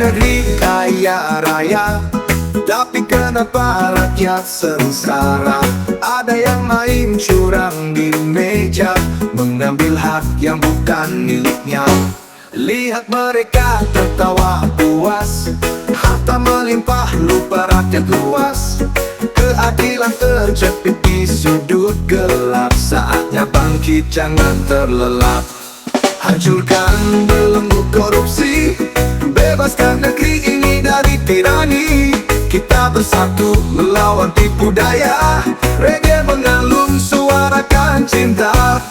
negeri kaya raya, tapi kenapa rakyat sengsara? Ada yang main curang di meja, mengambil hak yang bukan miliknya. Lihat mereka tertawa puas, harta melimpah lupa rakyat luas. Keadilan terjepit di sudut gelap, saatnya bangkit jangan terlelap. Hancurkan belenggu korupsi, bebaskan negeri ini dari tirani. Kita bersatu melawan tipu daya, reggae mengalun suarakan cinta.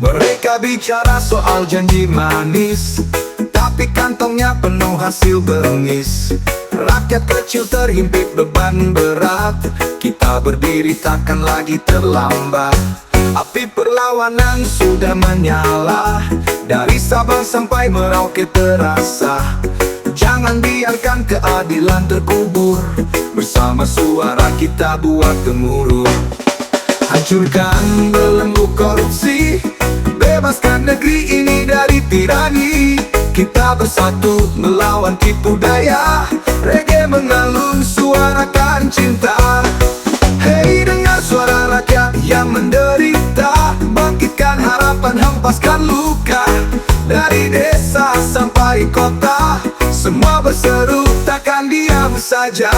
Mereka bicara soal janji manis, tapi kantongnya penuh hasil bengis. Rakyat kecil terhimpit beban berat, kita berdiri takkan lagi terlambat. Api perlawanan sudah menyala, dari Sabang sampai Merauke terasa. Jangan biarkan keadilan terkubur, bersama suara kita buat gemuruh. Hancurkan belenggu korupsi, bebaskan negeri ini dari tirani. Kita bersatu melawan tipu daya, reggae mengalun suarakan cinta. Hei, dengar suara rakyat yang menderita, bangkitkan harapan, hempaskan luka. Dari desa sampai kota, semua berseru takkan diam saja.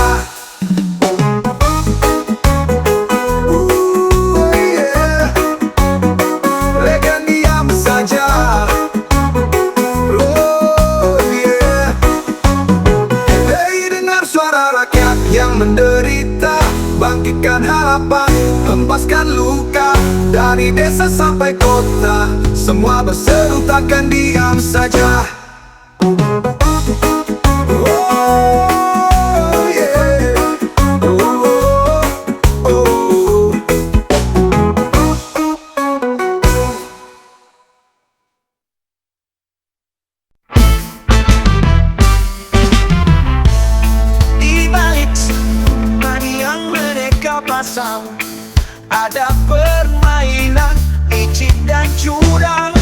Menderita, bangkitkan harapan, hempaskan luka. Dari desa sampai kota, semua berseru takkan diam saja. Ada permainan licik dan curang,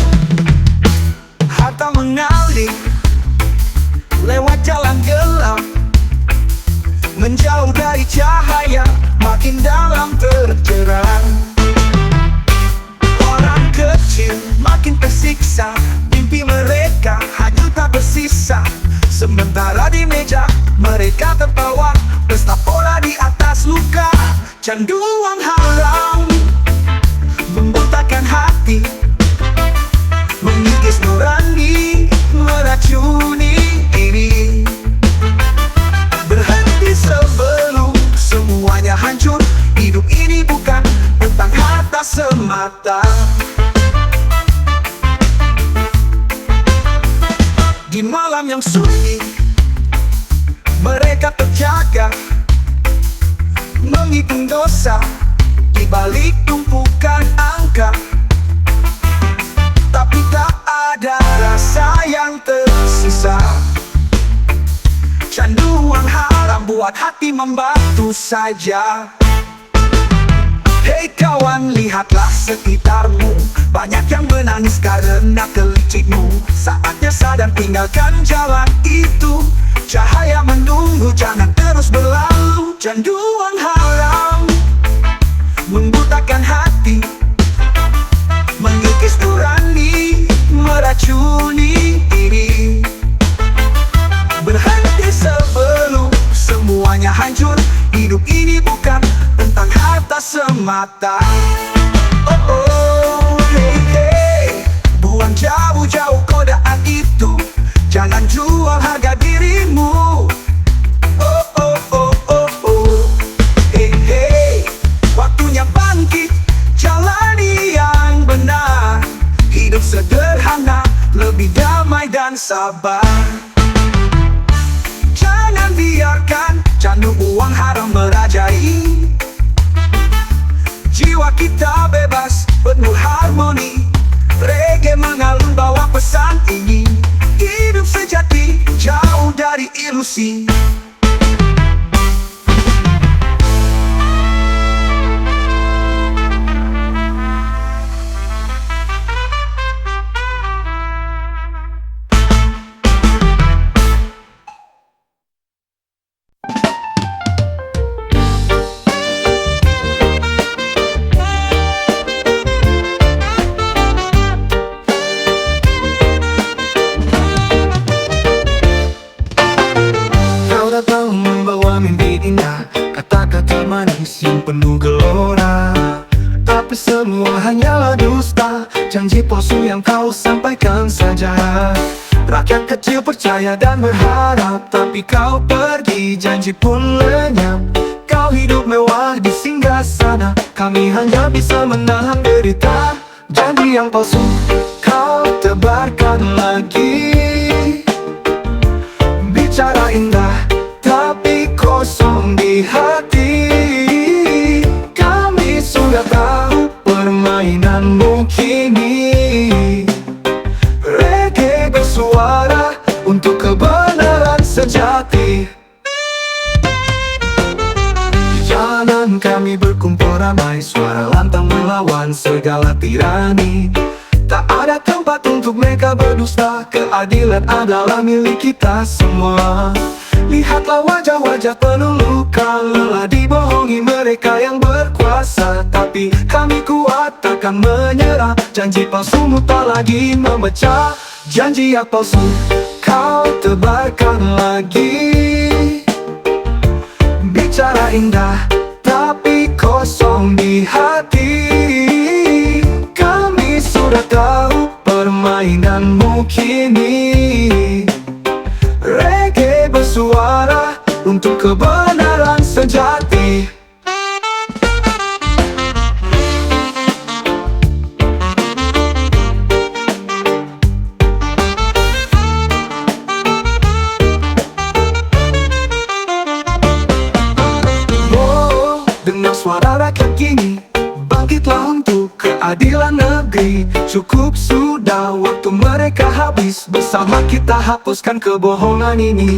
harta mengalir lewat jalan gelap, menjauh dari cahaya, makin dalam terjerang. Orang kecil makin tersiksa, mimpi mereka hanyut tak bersisa. Sementara di meja mereka tertawa, pesta pola di atas luka. Canduan haram membutakan hati, mengikis nurani, meracuni ini. Berhenti sebelum semuanya hancur. Hidup ini bukan tentang harta semata. Di malam yang sunyi mereka terjaga, menghitung dosa di balik tumpukan angka. Tapi tak ada rasa yang tersisa. Canduan haram buat hati membatu saja. Hei kawan, lihatlah sekitarmu, banyak yang menangis karena kelicikmu. Saatnya sadar, tinggalkan jalan itu. Cahaya menunggu, jangan terus berlalu. Canduan haram membutakan hati, mengikis nurani, meracuni diri. Berhenti sebelum semuanya hancur. Hidup ini bukan tentang harta semata. Oh oh, hey hey, buang jauh-jauh godaan itu. Jangan jual harga dirimu. Oh oh oh oh oh, hey hey, waktunya bangkit, jalani yang benar. Hidup sederhana, lebih damai dan sabar. Jangan biarkan candu uang haram merajai. Jiwa kita bebas, penuh harmoni. Reggae mengalun bawa pesan ini. Hidup sejati, jauh dari ilusi. sebuah mimpi indah, kata-kata manis yang penuh gelora. Tapi semua hanyalah dusta, janji palsu yang kau sampaikan saja. Rakyat kecil percaya dan berharap, tapi kau pergi, janji pun lenyap. Kau hidup mewah di singgah-sana, kami hanya bisa menahan derita. Janji yang palsu kau tebarkan lagi. Bicara indah tapi kosong di hati. Kami sudah tahu permainanmu kini. Reggae bersuara untuk kebenaran sejati. Di jalan kami berkumpul ramai, suara lantang melawan segala tirani. Tak ada tempat untuk mereka berdusta, keadilan adalah milik kita semua. Lihatlah wajah-wajah penuh luka, lelah dibohongi mereka yang berkuasa. Tapi kami kuat takkan menyerah, janji palsumu tak lagi memecah. Janji yang palsu kau tebarkan lagi. Bicara indah tapi kosong di hati. Kami sudah tahu permainanmu kini. Reggae bersuara untuk kebenaran sejati. Oh, dengar suara rakyat kini, bangkitlah untuk keadilan negeri. Cukup sudah, waktu mereka habis, bersama kita hapuskan kebohongan ini.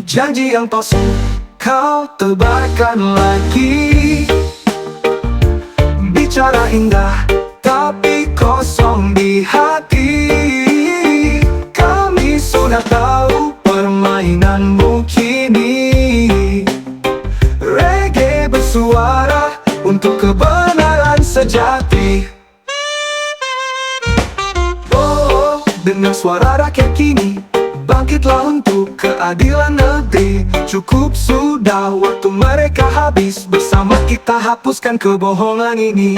Janji yang palsu kau tebarkan lagi. Bicara indah tapi kosong di hati. Kami sudah tahu permainanmu kini. Reggae bersuara untuk kebenaran sejati. Oh, dengar suara rakyat kini, bangkitlah untuk keadilan negeri. Cukup sudah, waktu mereka habis, bersama kita hapuskan kebohongan ini.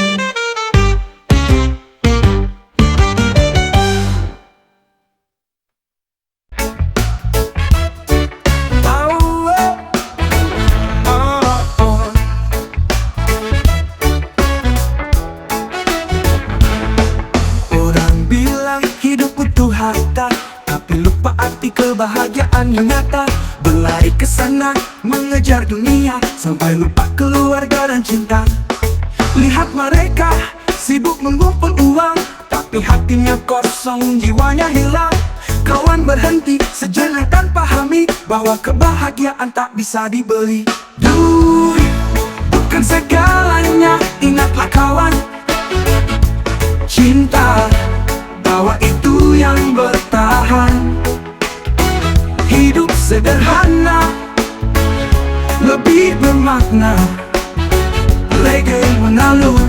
Orang bilang hidup butuh harta, tapi lupa arti kebahagiaan yang nyata. Berlari ke sana, mengejar dunia, sampai lupa keluarga dan cinta. Lihat mereka sibuk mengumpul uang, tapi hatinya kosong, jiwanya hilang. Kawan berhenti sejenak dan pahami bahwa kebahagiaan tak bisa dibeli. Duit bukan segalanya, ingatlah kawan. Cinta, bahwa itu yang bertahan. Hidup sederhana lebih bermakna. Reggae mengalun,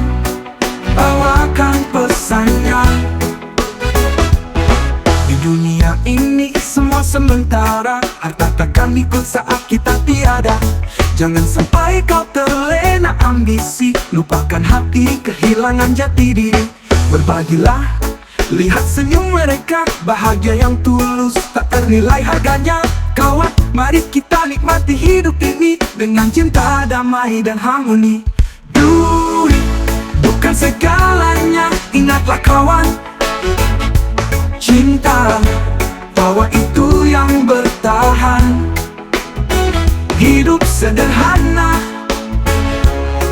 bawakan pesannya. Di dunia ini semua sementara, harta takkan ikut saat kita tiada. Jangan sampai kau terlena ambisi, lupakan hati, kehilangan jati diri. Berbagilah, lihat senyum mereka, bahagia yang tulus, tak ternilai harganya. Kawan, mari kita nikmati hidup ini dengan cinta, damai dan harmoni. Duit bukan segalanya, ingatlah kawan. Cinta, bahwa itu yang bertahan. Hidup sederhana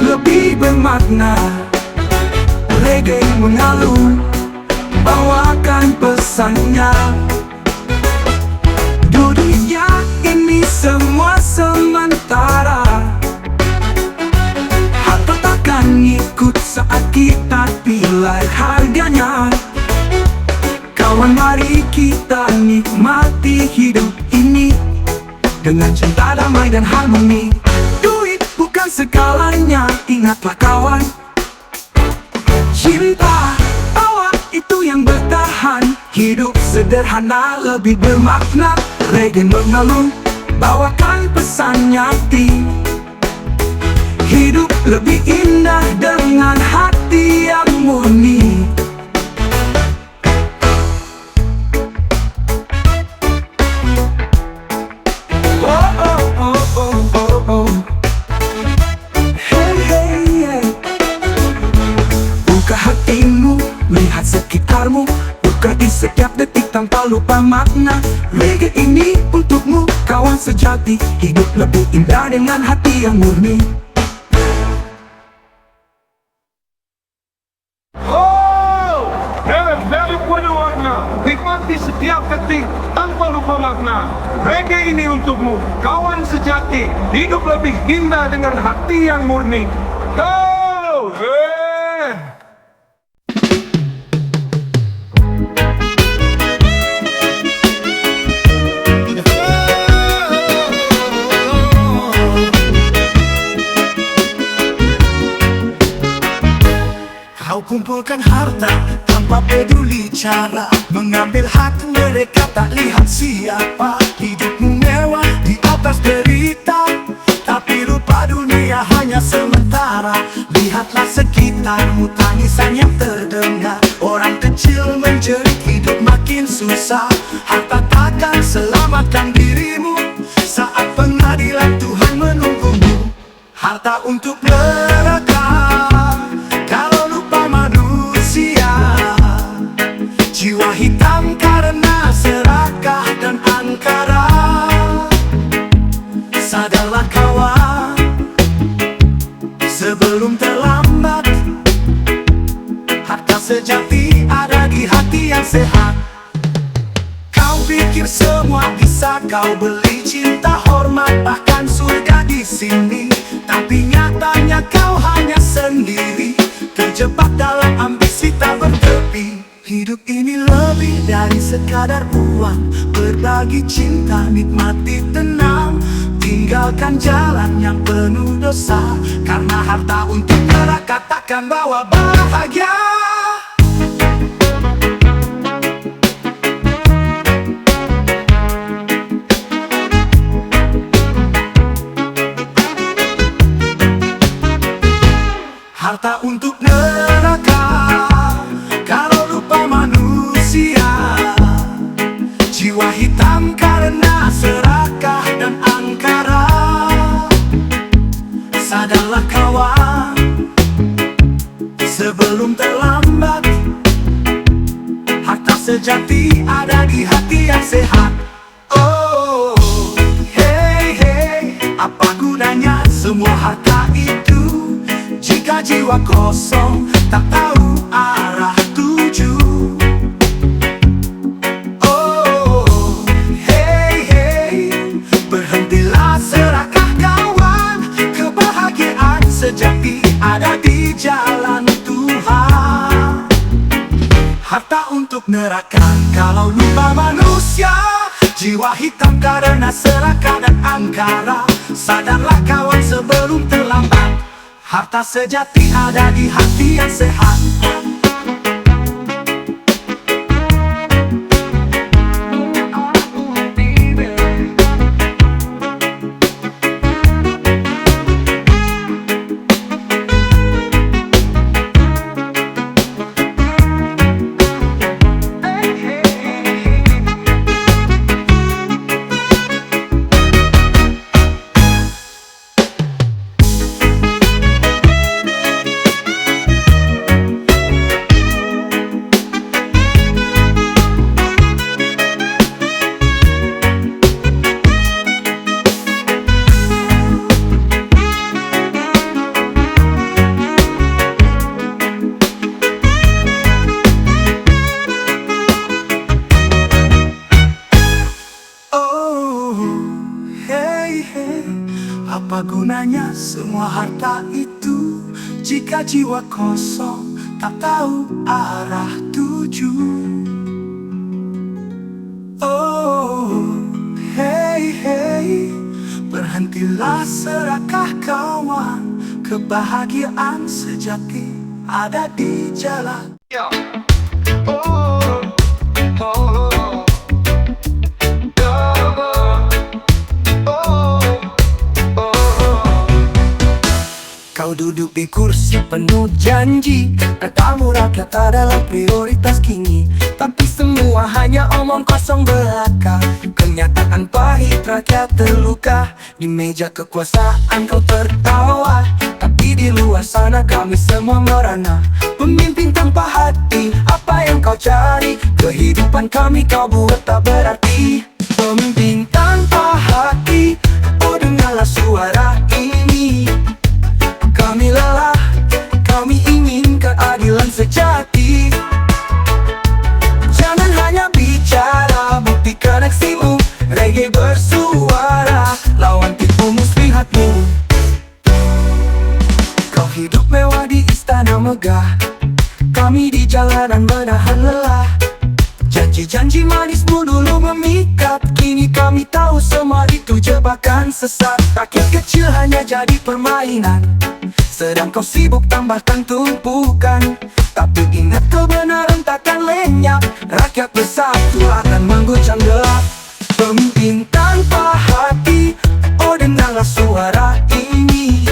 lebih bermakna. Reggae mengalun, bawakan pesannya. Dunia ini semua sementara, harta takkan ikut saat kita nilai harganya. Kawan, mari kita nikmati hidup ini dengan cinta, damai dan harmoni. Duit bukan segalanya, ingatlah kawan. cinta, tawa itu yang bertahan. Hidup sederhana lebih bermakna. Reggae mengalun, bawakan pesan nyati. Hidup lebih indah dengan hati yang murni. Oh oh oh oh oh oh. Hey hey hey. Buka hatimu, lihat sekitarmu. Berarti setiap detik tanpa lupa makna. Reggae ini untukmu, kawan sejati. Hidup lebih indah dengan hati yang murni. Oh, dari punya warna. Nikmati setiap detik tanpa lupa makna. Reggae ini untukmu, kawan sejati. Hidup lebih indah dengan hati yang murni. Go! Kau kumpulkan harta tanpa peduli cara. Mengambil hak mereka tak lihat siapa. Hidupmu mewah di atas derita, tapi lupa dunia hanya sementara. Lihatlah sekitarmu, tangisan yang terdengar. Orang kecil menjerit, hidup makin susah. Harta takkan selamatkan dirimu. Saat pengadilan Tuhan menunggumu. Harta untuk neraka, kalau lupa manusia. Jiwa hitam karena serakah dan angkara. Sadarlah kawan, sebelum terlambat. Harta sejati ada di hati yang sehat. Kau pikir semua bisa kau beli, cinta, hormat, bahkan surga di sini. Tapi nyatanya kau hanya sendiri, terjebak dalam ambisi tak bertepi. Hidup ini lebih dari sekadar uang. Berbagi cinta, nikmati tenang. Tinggalkan jalan yang penuh dosa, karena harta untuk neraka takkan bawa bahagia. Harta untuk neraka, kalau lupa manusia. Jiwa hitam karena serakah dan angkara. Sadarlah kawan, sebelum terlambat. Harta sejati ada di hati yang sehat. Oh, hey hey, apa gunanya semua harta itu jika jiwa kosong, tak tahu arah tuju. Oh, hey, hey, berhentilah serakah kawan. Kebahagiaan sejati ada di jalan Tuhan. Harta untuk neraka, kalau lupa manusia. Jiwa hitam karena serakah dan angkara. Sadarlah kawan sebelum terlambat. Harta sejati ada di hati yang sehat. Apa gunanya semua harta itu jika jiwa kosong, tak tahu arah tuju. Oh, hey, hey, berhentilah serakah kawan. Kebahagiaan sejati ada di jalan. Yeah. Oh, oh, oh. Kau duduk di kursi penuh janji, katamu rakyat adalah prioritas kini. Tapi semua hanya omong kosong belaka. Kenyataan pahit, rakyat terluka. Di meja kekuasaan kau tertawa, tapi di luar sana kami semua merana. Pemimpin tanpa hati, apa yang kau cari? Kehidupan kami kau buat tak berarti. Pemimpin tanpa hati, oh dengarlah suara ini. Kami lelah, kami ingin keadilan sejati. Jangan hanya bicara, buktikan aksimu. Reggae bersuara, lawan tipu muslihatmu. Kau hidup mewah di istana megah, kami di jalanan menahan lelah. Janji-janji manismu dulu memikat, kini kami tahu semua itu jebakan sesat. Rakyat kecil hanya jadi permainan, sedang kau sibuk tambahkan tumpukan. Tapi ingat kebenaran takkan lenyap, rakyat bersatu akan mengguncang gelap. Pemimpin tanpa hati, oh dengarlah suara ini.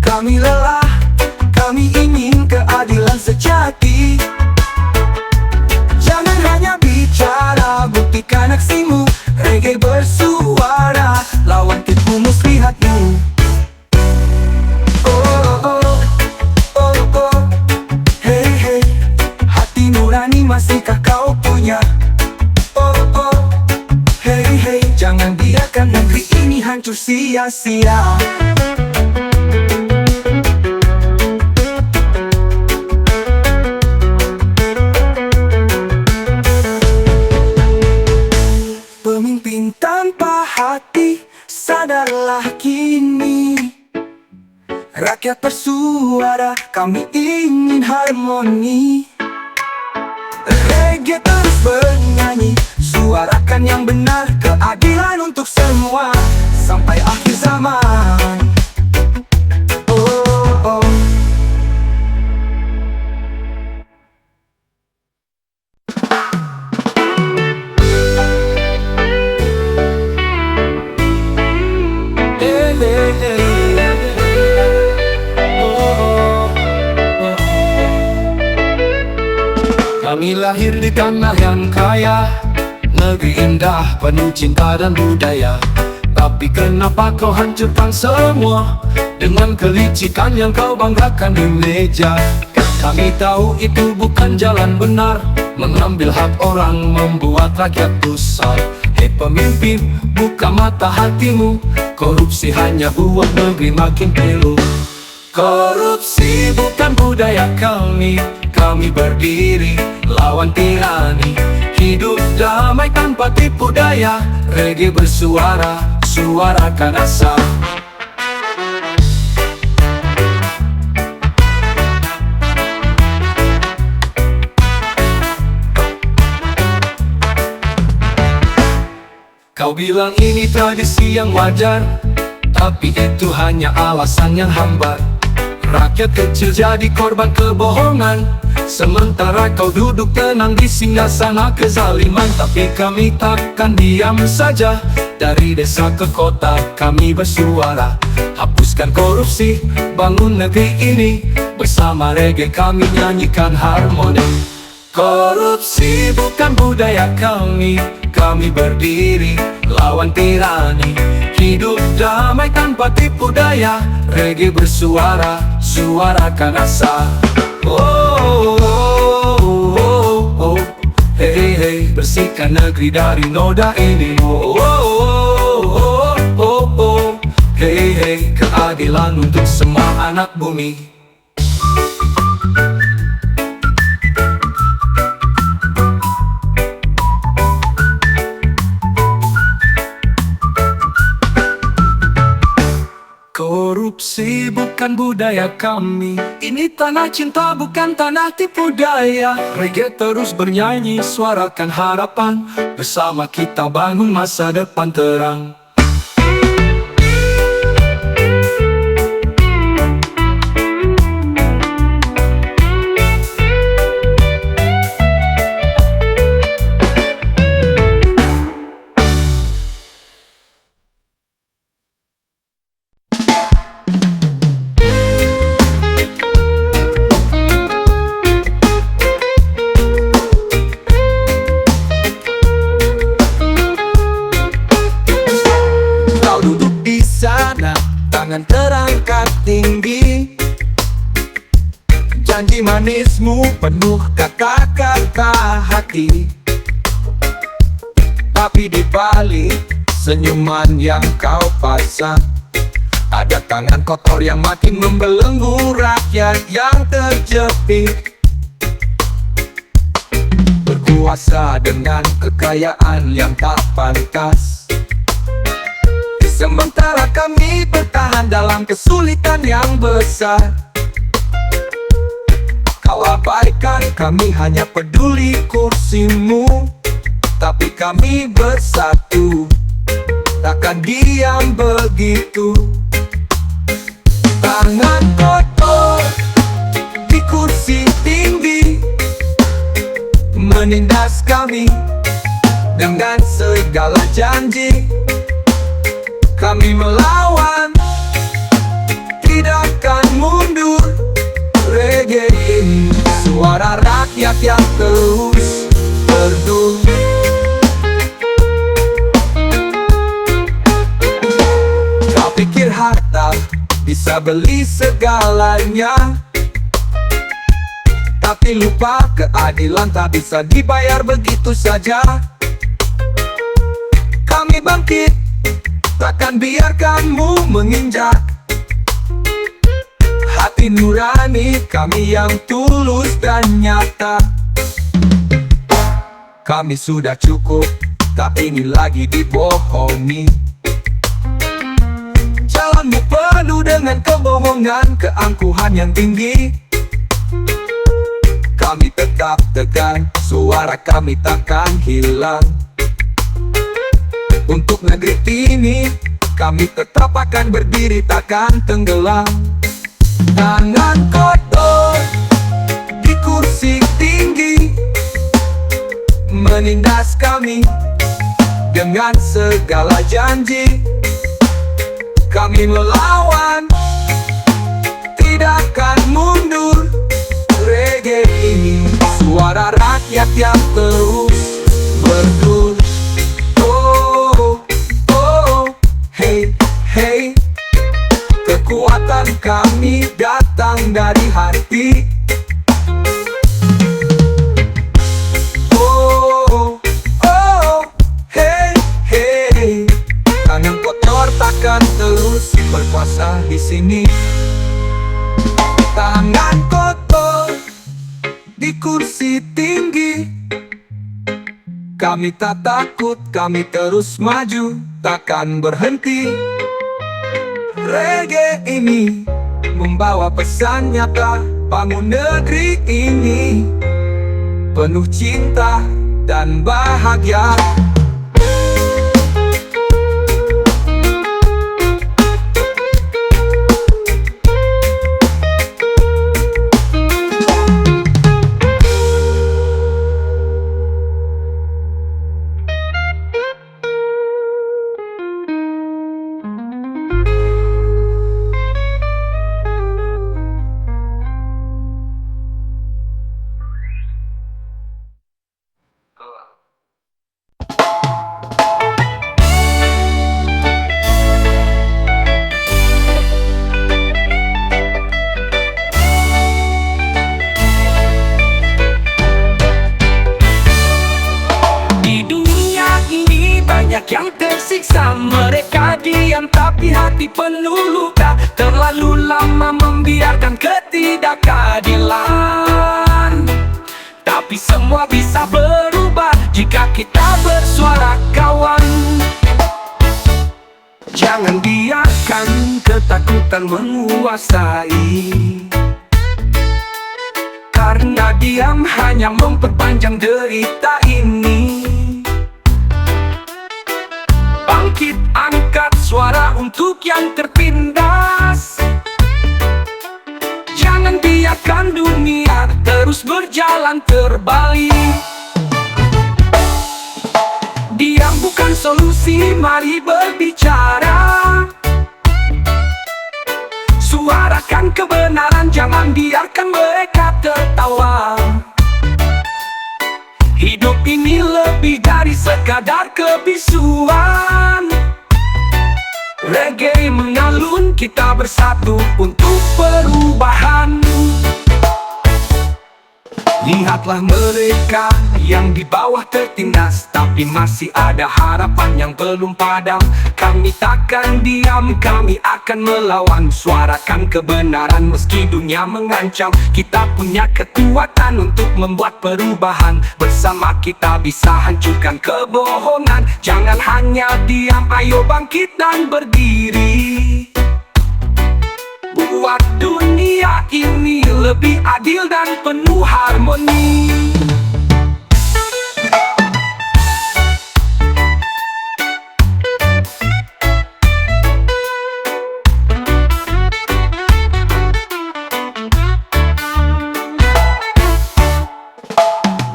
Kami lelah, kami ingin keadilan sejati. Jangan hanya bicara, buktikan aksimu. Reggae bersuara, lawan tipu muslihatmu. Masihkah kau punya? Oh, oh, hey, hey. Jangan biarkan negeri ini hancur sia-sia. Pemimpin tanpa hati, sadarlah kini. Rakyat bersuara, kami ingin harmoni. Reggae terus bernyanyi, suarakan yang benar, keadilan untuk semua sampai akhir zaman. Oh, oh. Kami lahir di tanah yang kaya, negeri indah penuh cinta dan budaya. Tapi kenapa kau hancurkan semua dengan kelicikan yang kau banggakan di meja? Kami tahu itu bukan jalan benar, mengambil hak orang membuat rakyat gusar. Hei pemimpin, buka mata hatimu, korupsi hanya buat negeri makin pilu. Korupsi bukan budaya kami, kami berdiri lawan tirani. Hidup damai tanpa tipu daya, reggae bersuara, suarakan asa. Kau bilang ini tradisi yang wajar, tapi itu hanya alasan yang hambar. Rakyat kecil jadi korban kebohongan, sementara kau duduk tenang di singgasana kezaliman. Tapi kami takkan diam saja, dari desa ke kota kami bersuara. Hapuskan korupsi, bangun negeri ini, bersama reggae kami nyanyikan harmoni. Korupsi bukan budaya kami, kami berdiri lawan tirani. Hidup damai tanpa tipu daya, reggae bersuara, suarakan asa. Oh, oh, oh, oh. Hey, hey, bersihkan negeri dari noda ini. Oh, oh, oh, oh, oh. Hey, hey, keadilan untuk semua anak bumi. Korupsi bukan budaya kami, ini tanah cinta bukan tanah tipu daya. Reggae terus bernyanyi, suarakan harapan, bersama kita bangun masa depan terang. Janji manismu penuh kata-kata hati, tapi di balik senyuman yang kau pasang ada tangan kotor yang makin membelenggu rakyat yang terjepit, berkuasa dengan kekayaan yang tak pantas. Sementara kami bertahan dalam kesulitan yang besar, kau abaikan, kami hanya peduli kursimu. Tapi kami bersatu, takkan diam begitu. Tangan kotor di kursi tinggi menindas kami dengan segala janji. Kami melawan, tidak akan mundur. Reggae ini suara rakyat yang terus merdu. Kau pikir harta bisa beli segalanya, tapi lupa keadilan tak bisa dibayar begitu saja. Kami bangkit, takkan biarkanmu menginjak hati nurani kami yang tulus dan nyata. Kami sudah cukup, tak ingin lagi dibohongi. Jalanmu penuh dengan kebohongan, keangkuhan yang tinggi. Kami tetap tegar, suara kami takkan hilang. Untuk negeri ini, kami tetap akan berdiri, takkan tenggelam. Tangan kotor di kursi tinggi menindas kami dengan segala janji. Kami melawan, tidak akan mundur. Reggae ini suara rakyat yang terus merdu. Hey, kekuatan kami datang dari hati. Hey, tangan kotor takkan terus berkuasa di sini. Tangan kotor di kursi tinggi. Kami tak takut, kami terus maju, takkan berhenti. Reggae ini membawa pesan nyata, bangun negeri ini penuh cinta dan bahagia. Yang tersiksa, mereka diam tapi hati penuh luka. Terlalu lama membiarkan ketidakadilan. Tapi semua bisa berubah jika kita bersuara, kawan. Jangan biarkan ketakutan menguasai, karena diam hanya memperpanjang derita ini. Bangkit, angkat suara untuk yang tertindas. Jangan biarkan dunia terus berjalan terbalik. Diam bukan solusi, mari berbicara. Suarakan kebenaran, jangan biarkan mereka tertawa. Hidup ini lebih dari sekadar kebisuan. Reggae mengalun, kita bersatu untuk perubahan. Lihatlah mereka yang di bawah tertindas, tapi masih ada harapan yang belum padam. Kami takkan diam, kami akan melawan. Suarakan kebenaran meski dunia mengancam. Kita punya kekuatan untuk membuat perubahan. Bersama kita bisa hancurkan kebohongan. Jangan hanya diam, ayo bangkit dan berdiri. Buat dunia ini lebih adil dan penuh harmoni.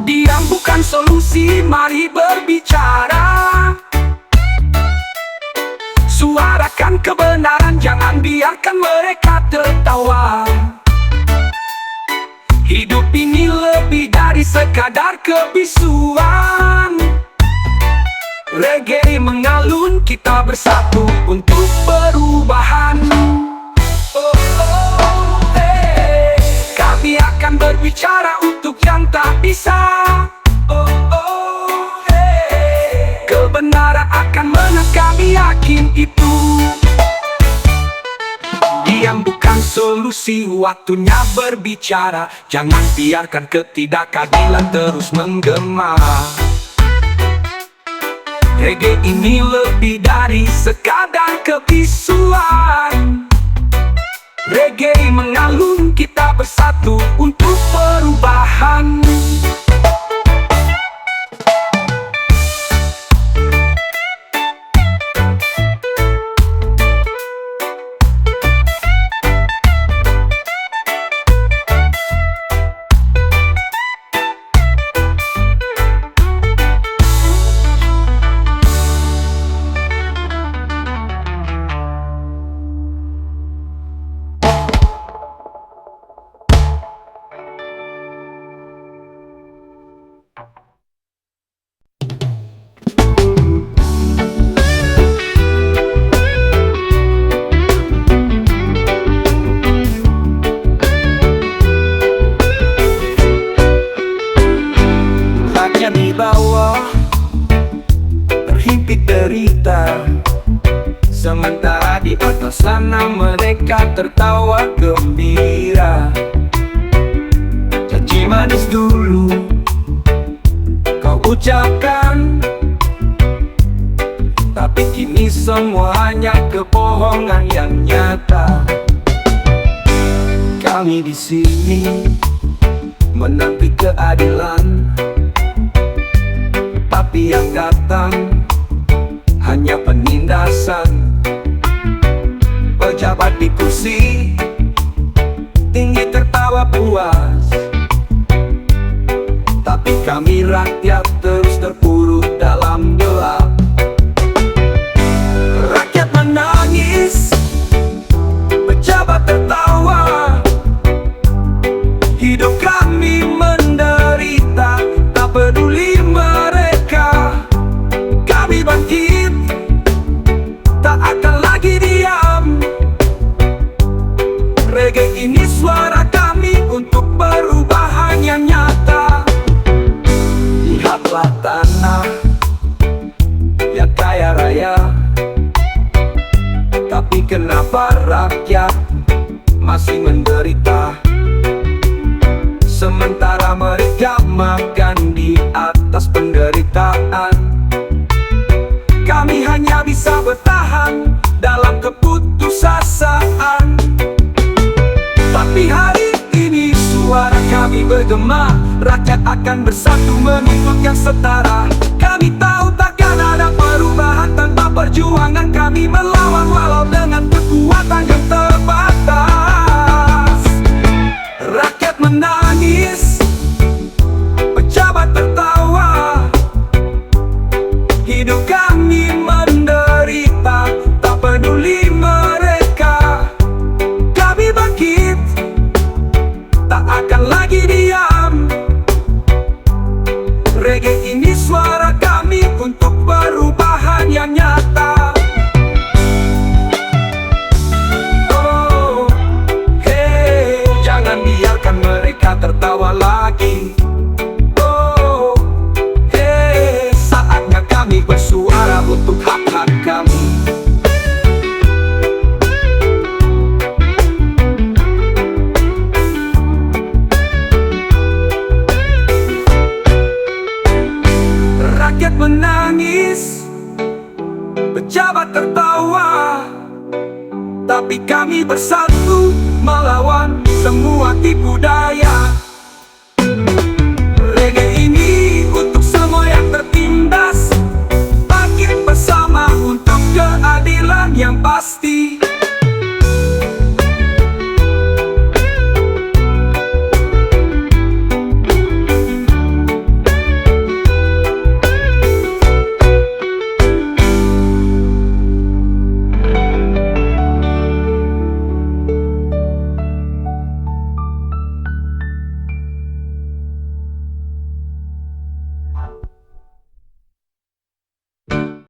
Diam bukan solusi, mari berbicara. Suarakan kebenaran, jangan biarkan mereka tertawa. Hidup ini lebih dari sekadar kebisuan. Reggae mengalun, kita bersatu untuk perubahan. Kami akan berbicara untuk yang tak bisa. Kebenaran akan menang, kami yakin itu. Diam bukan solusi, waktunya berbicara. Jangan biarkan ketidakadilan terus menggema. Reggae ini lebih dari sekadar kebisuan. Reggae mengalun, kita bersatu untuk perubahan. Rakyat di bawah terhimpit derita, sementara di atas sana mereka tertawa gembira. Janji manis dulu kau ucapkan, tapi kini semua hanya kebohongan yang nyata. Kami di sini menanti keadilan, tapi yang datang hanya penindasan. Pejabat di kursi tinggi tertawa puas, tapi kami rakyat terus terpuruk dalam gelap. Rakyat menangis, pejabat tertawa. Hidup kami menderita, tak peduli mereka. Kami bangkit, tak akan lagi diam. Reggae ini suara kami untuk perubahan yang nyata. Lihatlah tanah yang kaya raya, tapi kenapa rakyat masih menderita? Sementara mereka makan di atas penderitaan. Kami hanya bisa bertahan dalam keputusasaan. Tapi hari ini suara kami bergema. Rakyat akan bersatu menuntut yang setara. Kami tahu takkan ada perubahan tanpa perjuangan. Kami melawan walau dengan kekuatan yang terbatas. Rakyat menangis, pejabat tertawa. Hidup kami menderita, tak peduli mereka. Kami bangkit, tak akan lagi diam. Reggae ini suara kami untuk perubahan yang nyata. Oh, hey, jangan biarkan mereka tertawa lagi. bersatu melawan semua tipu daya.